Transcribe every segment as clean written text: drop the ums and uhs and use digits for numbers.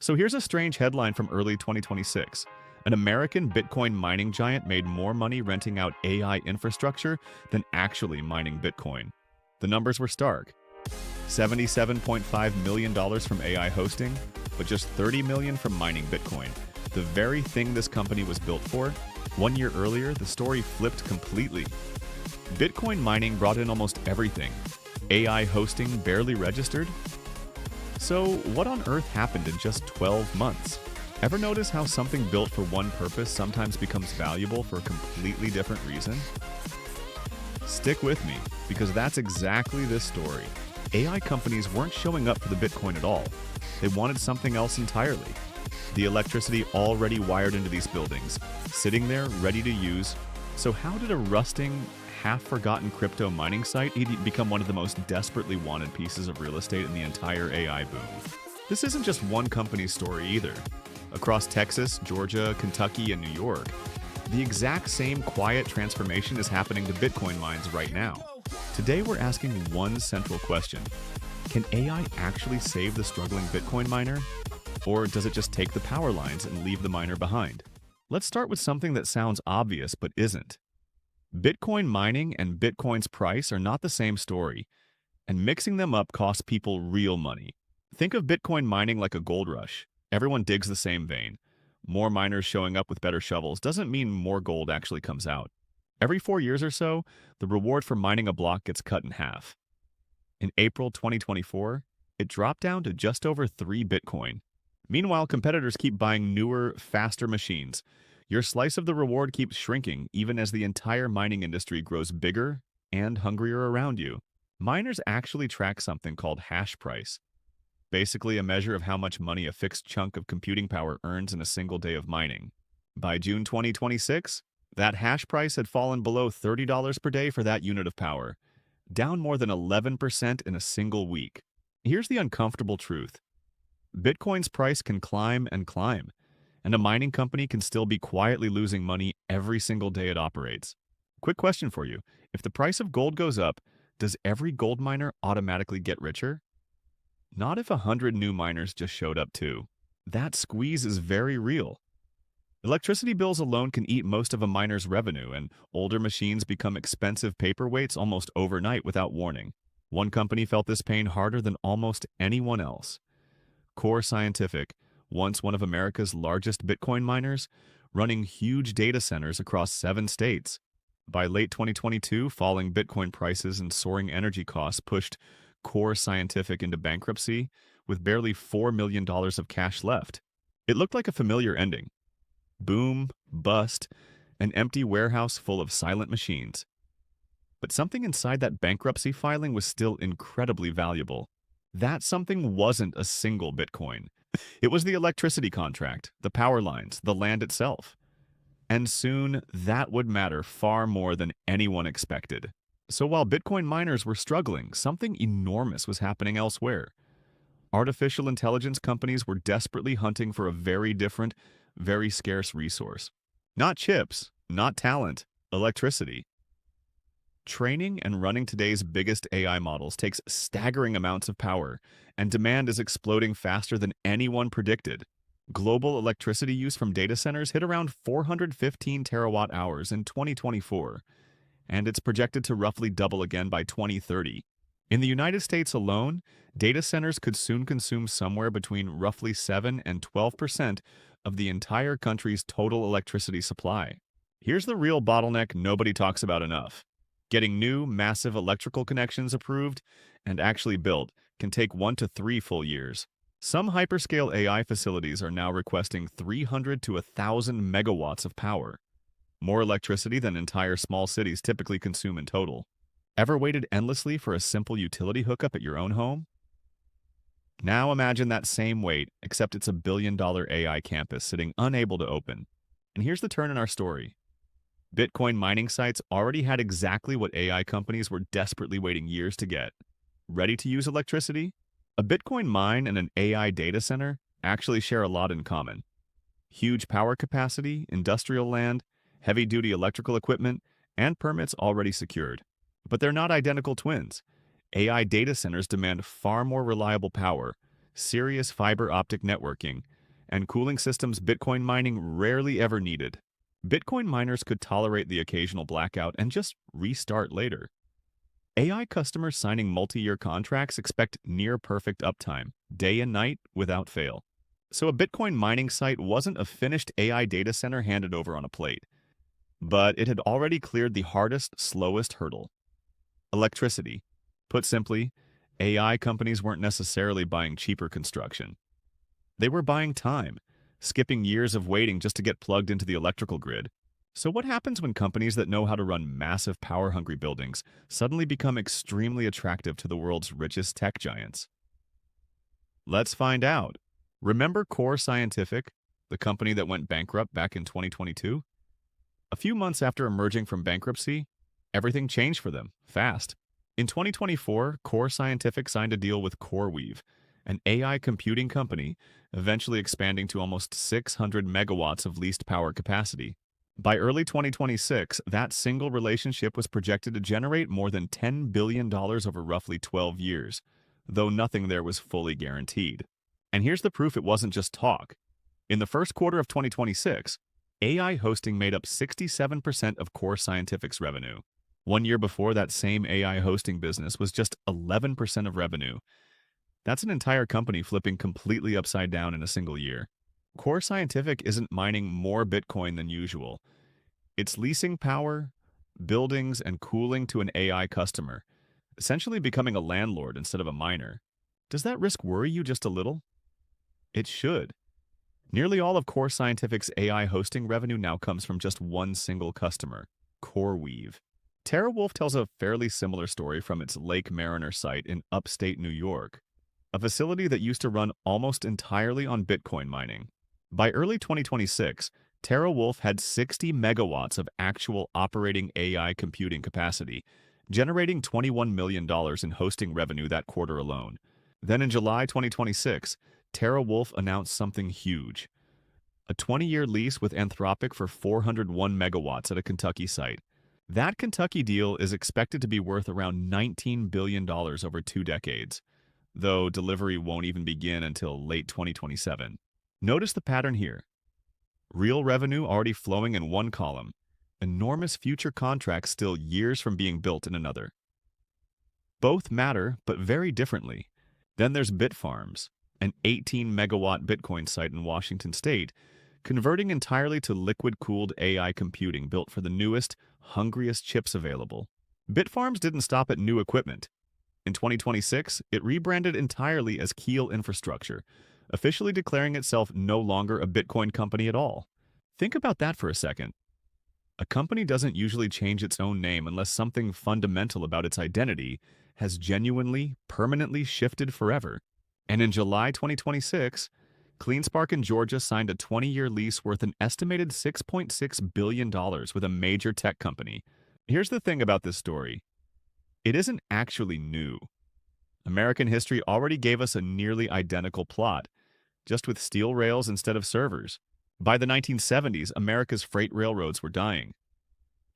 So here's a strange headline from early 2026. An American Bitcoin mining giant made more money renting out AI infrastructure than actually mining Bitcoin. The numbers were stark. $77.5 million from AI hosting, but just $30 million from mining Bitcoin. The very thing this company was built for. 1 year earlier, the story flipped completely. Bitcoin mining brought in almost everything. AI hosting barely registered. So what on earth happened in just 12 months? Ever notice how something built for one purpose sometimes becomes valuable for a completely different reason? Stick with me, because that's exactly this story. AI companies weren't showing up for the Bitcoin at all. They wanted something else entirely. The electricity already wired into these buildings, sitting there ready to use. So how did a rusting, half-forgotten crypto mining site become one of the most desperately wanted pieces of real estate in the entire AI boom? This isn't just one company's story either. Across Texas, Georgia, Kentucky, and New York, the exact same quiet transformation is happening to Bitcoin mines right now. Today we're asking one central question. Can AI actually save the struggling Bitcoin miner? Or does it just take the power lines and leave the miner behind? Let's start with something that sounds obvious but isn't. Bitcoin mining and Bitcoin's price are not the same story, and mixing them up costs people real money. Think of Bitcoin mining like a gold rush. Everyone digs the same vein. More miners showing up with better shovels doesn't mean more gold actually comes out. Every 4 years or so, the reward for mining a block gets cut in half. In April 2024, it dropped down to just over 3 Bitcoin. Meanwhile, competitors keep buying newer, faster machines. Your slice of the reward keeps shrinking even as the entire mining industry grows bigger and hungrier around you. Miners actually track something called Hashprice, basically a measure of how much money a fixed chunk of computing power earns in a single day of mining. By June 2026, that hash price had fallen below $30 per day for that unit of power, down more than 11% in a single week. Here's the uncomfortable truth. Bitcoin's price can climb and climb, and a mining company can still be quietly losing money every single day it operates. Quick question for you. If the price of gold goes up, does every gold miner automatically get richer? Not if 100 new miners just showed up too. That squeeze is very real. Electricity bills alone can eat most of a miner's revenue, and older machines become expensive paperweights almost overnight without warning. One company felt this pain harder than almost anyone else. Core Scientific, once one of America's largest Bitcoin miners, running huge data centers across 7 states. By late 2022, falling Bitcoin prices and soaring energy costs pushed Core Scientific into bankruptcy with barely $4 million of cash left. It looked like a familiar ending. Boom, bust, an empty warehouse full of silent machines. But something inside that bankruptcy filing was still incredibly valuable. That something wasn't a single Bitcoin. It was the electricity contract, the power lines, the land itself. And soon, that would matter far more than anyone expected. So while Bitcoin miners were struggling, something enormous was happening elsewhere. Artificial intelligence companies were desperately hunting for a very different, very scarce resource. Not chips, not talent, electricity. Training and running today's biggest AI models takes staggering amounts of power, and demand is exploding faster than anyone predicted. Global electricity use from data centers hit around 415 terawatt hours in 2024, and it's projected to roughly double again by 2030. In the United States alone, data centers could soon consume somewhere between roughly 7 and 12% of the entire country's total electricity supply. Here's the real bottleneck nobody talks about enough. Getting new, massive electrical connections approved and actually built can take 1 to 3 full years. Some hyperscale AI facilities are now requesting 300 to 1,000 megawatts of power, more electricity than entire small cities typically consume in total. Ever waited endlessly for a simple utility hookup at your own home? Now imagine that same wait, except it's a billion-dollar AI campus sitting unable to open. And here's the turn in our story. Bitcoin mining sites already had exactly what AI companies were desperately waiting years to get. Ready to use electricity? A Bitcoin mine and an AI data center actually share a lot in common. Huge power capacity, industrial land, heavy-duty electrical equipment, and permits already secured. But they're not identical twins. AI data centers demand far more reliable power, serious fiber optic networking, and cooling systems Bitcoin mining rarely ever needed. Bitcoin miners could tolerate the occasional blackout and just restart later. AI customers signing multi-year contracts expect near-perfect uptime, day and night, without fail. So a Bitcoin mining site wasn't a finished AI data center handed over on a plate, but it had already cleared the hardest, slowest hurdle: electricity. Put simply, AI companies weren't necessarily buying cheaper construction. They were buying time, skipping years of waiting just to get plugged into the electrical grid. So what happens when companies that know how to run massive power-hungry buildings suddenly become extremely attractive to the world's richest tech giants? Let's find out. Remember Core Scientific, the company that went bankrupt back in 2022? A few months after emerging from bankruptcy, everything changed for them, fast. In 2024, Core Scientific signed a deal with CoreWeave, an AI computing company, eventually expanding to almost 600 megawatts of leased power capacity. By early 2026, that single relationship was projected to generate more than $10 billion over roughly 12 years, though nothing there was fully guaranteed. And here's the proof it wasn't just talk. In the first quarter of 2026, AI hosting made up 67% of Core Scientific's revenue. 1 year before, that same AI hosting business was just 11% of revenue. That's an entire company flipping completely upside down in a single year. Core Scientific isn't mining more Bitcoin than usual. It's leasing power, buildings, and cooling to an AI customer, essentially becoming a landlord instead of a miner. Does that risk worry you just a little? It should. Nearly all of Core Scientific's AI hosting revenue now comes from just one single customer, CoreWeave. TeraWulf tells a fairly similar story from its Lake Mariner site in upstate New York, a facility that used to run almost entirely on Bitcoin mining. By early 2026, TeraWulf had 60 megawatts of actual operating AI computing capacity, generating $21 million in hosting revenue that quarter alone. Then in July 2026, TeraWulf announced something huge: a 20-year lease with Anthropic for 401 megawatts at a Kentucky site. That Kentucky deal is expected to be worth around $19 billion over 2 decades, though delivery won't even begin until late 2027. Notice the pattern here. Real revenue already flowing in one column, enormous future contracts still years from being built in another. Both matter, but very differently. Then there's Bitfarms, an 18-megawatt Bitcoin site in Washington state, converting entirely to liquid-cooled AI computing built for the newest, hungriest chips available. Bitfarms didn't stop at new equipment. In 2026, it rebranded entirely as Keel Infrastructure, officially declaring itself no longer a Bitcoin company at all. Think about that for a second. A company doesn't usually change its own name unless something fundamental about its identity has genuinely, permanently shifted forever. And in July 2026, CleanSpark in Georgia signed a 20-year lease worth an estimated $6.6 billion with a major tech company. Here's the thing about this story. It isn't actually new. American history already gave us a nearly identical plot, just with steel rails instead of servers. By the 1970s, America's freight railroads were dying.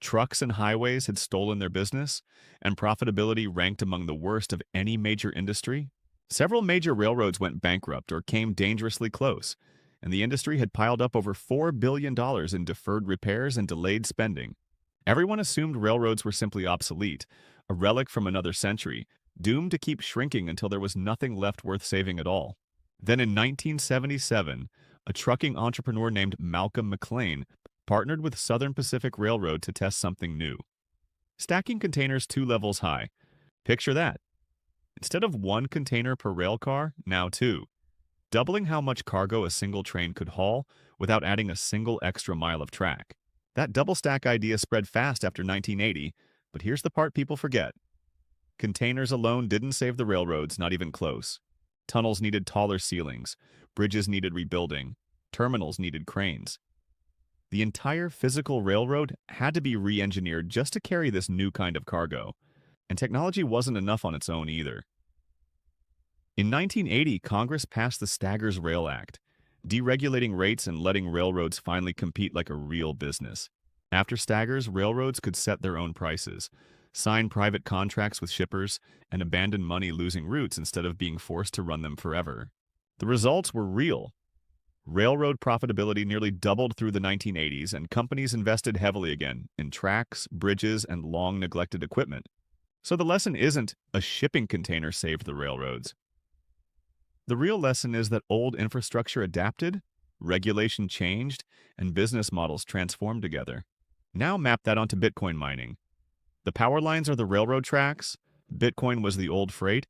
Trucks and highways had stolen their business, and profitability ranked among the worst of any major industry. Several major railroads went bankrupt or came dangerously close, and the industry had piled up over $4 billion in deferred repairs and delayed spending. Everyone assumed railroads were simply obsolete, a relic from another century, doomed to keep shrinking until there was nothing left worth saving at all. Then in 1977, a trucking entrepreneur named Malcolm McLean partnered with Southern Pacific Railroad to test something new: stacking containers 2 levels high. Picture that. Instead of 1 container per rail car, now 2, doubling how much cargo a single train could haul without adding a single extra mile of track. That double stack idea spread fast after 1980, but here's the part people forget. Containers alone didn't save the railroads, not even close. Tunnels needed taller ceilings, bridges needed rebuilding, terminals needed cranes. The entire physical railroad had to be re-engineered just to carry this new kind of cargo, and technology wasn't enough on its own either. In 1980, Congress passed the Staggers Rail Act, deregulating rates and letting railroads finally compete like a real business. After Staggers, railroads could set their own prices, sign private contracts with shippers, and abandon money-losing routes instead of being forced to run them forever. The results were real. Railroad profitability nearly doubled through the 1980s, and companies invested heavily again in tracks, bridges, and long-neglected equipment. So the lesson isn't a shipping container saved the railroads. The real lesson is that old infrastructure adapted, regulation changed, and business models transformed together. Now map that onto Bitcoin mining. The power lines are the railroad tracks, Bitcoin was the old freight,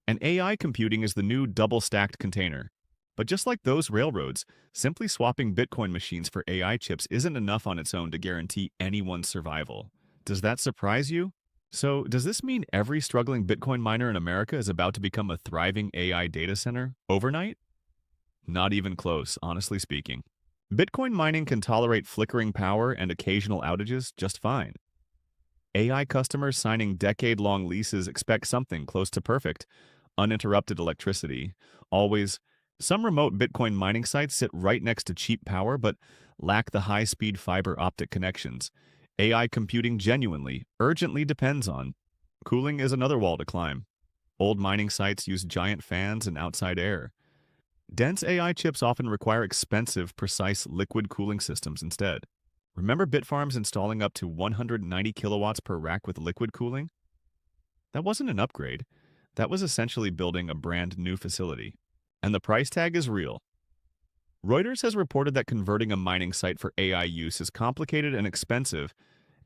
and AI computing is the new double-stacked container. But just like those railroads, simply swapping Bitcoin machines for AI chips isn't enough on its own to guarantee anyone's survival. Does that surprise you? So, does this mean every struggling Bitcoin miner in America is about to become a thriving AI data center overnight? Not even close, honestly speaking. Bitcoin mining can tolerate flickering power and occasional outages just fine. AI customers signing decade-long leases expect something close to perfect, uninterrupted electricity, always. Some remote Bitcoin mining sites sit right next to cheap power but lack the high-speed fiber optic connections. AI computing genuinely, urgently depends on. Cooling is another wall to climb. Old mining sites use giant fans and outside air. Dense AI chips often require expensive, precise liquid cooling systems instead. Remember Bitfarms installing up to 190 kilowatts per rack with liquid cooling? That wasn't an upgrade. That was essentially building a brand new facility. And the price tag is real. Reuters has reported that converting a mining site for AI use is complicated and expensive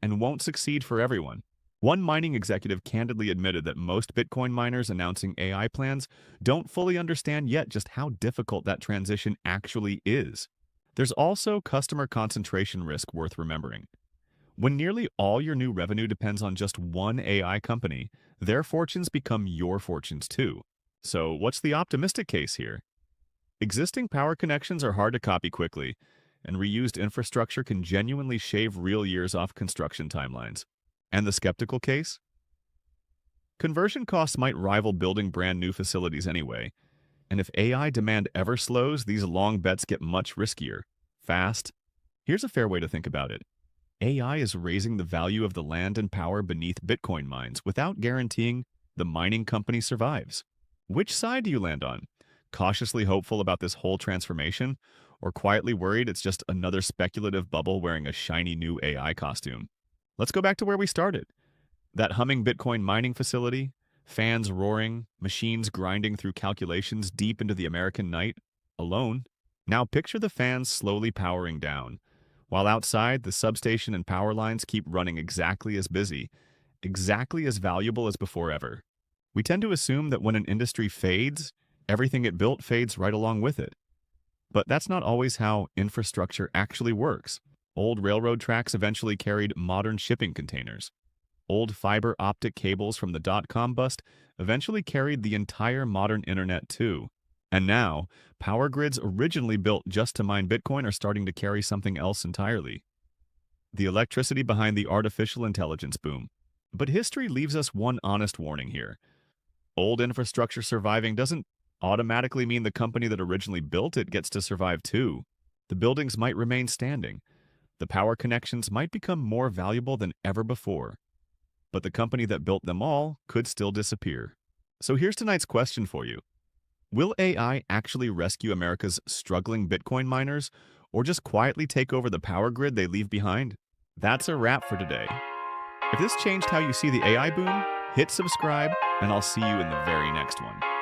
and won't succeed for everyone. One mining executive candidly admitted that most Bitcoin miners announcing AI plans don't fully understand yet just how difficult that transition actually is. There's also customer concentration risk worth remembering. When nearly all your new revenue depends on just one AI company, their fortunes become your fortunes too. So what's the optimistic case here? Existing power connections are hard to copy quickly, and reused infrastructure can genuinely shave real years off construction timelines. And the skeptical case? Conversion costs might rival building brand new facilities anyway, and if AI demand ever slows, these long bets get much riskier. Fast. Here's a fair way to think about it. AI is raising the value of the land and power beneath Bitcoin mines without guaranteeing the mining company survives. Which side do you land on? Cautiously hopeful about this whole transformation, or quietly worried it's just another speculative bubble wearing a shiny new AI costume? Let's go back to where we started. That humming Bitcoin mining facility, fans roaring, machines grinding through calculations deep into the American night, alone. Now picture the fans slowly powering down, while outside the substation and power lines keep running exactly as busy, exactly as valuable as before ever. We tend to assume that when an industry fades, everything it built fades right along with it. But that's not always how infrastructure actually works. Old railroad tracks eventually carried modern shipping containers. Old fiber optic cables from the dot-com bust eventually carried the entire modern internet too. And now, power grids originally built just to mine Bitcoin are starting to carry something else entirely. The electricity behind the artificial intelligence boom. But history leaves us one honest warning here. Old infrastructure surviving doesn't automatically mean the company that originally built it gets to survive too. The buildings might remain standing. The power connections might become more valuable than ever before. But the company that built them all could still disappear. So here's tonight's question for you. Will AI actually rescue America's struggling Bitcoin miners, or just quietly take over the power grid they leave behind? That's a wrap for today. If this changed how you see the AI boom, hit subscribe, and I'll see you in the very next one.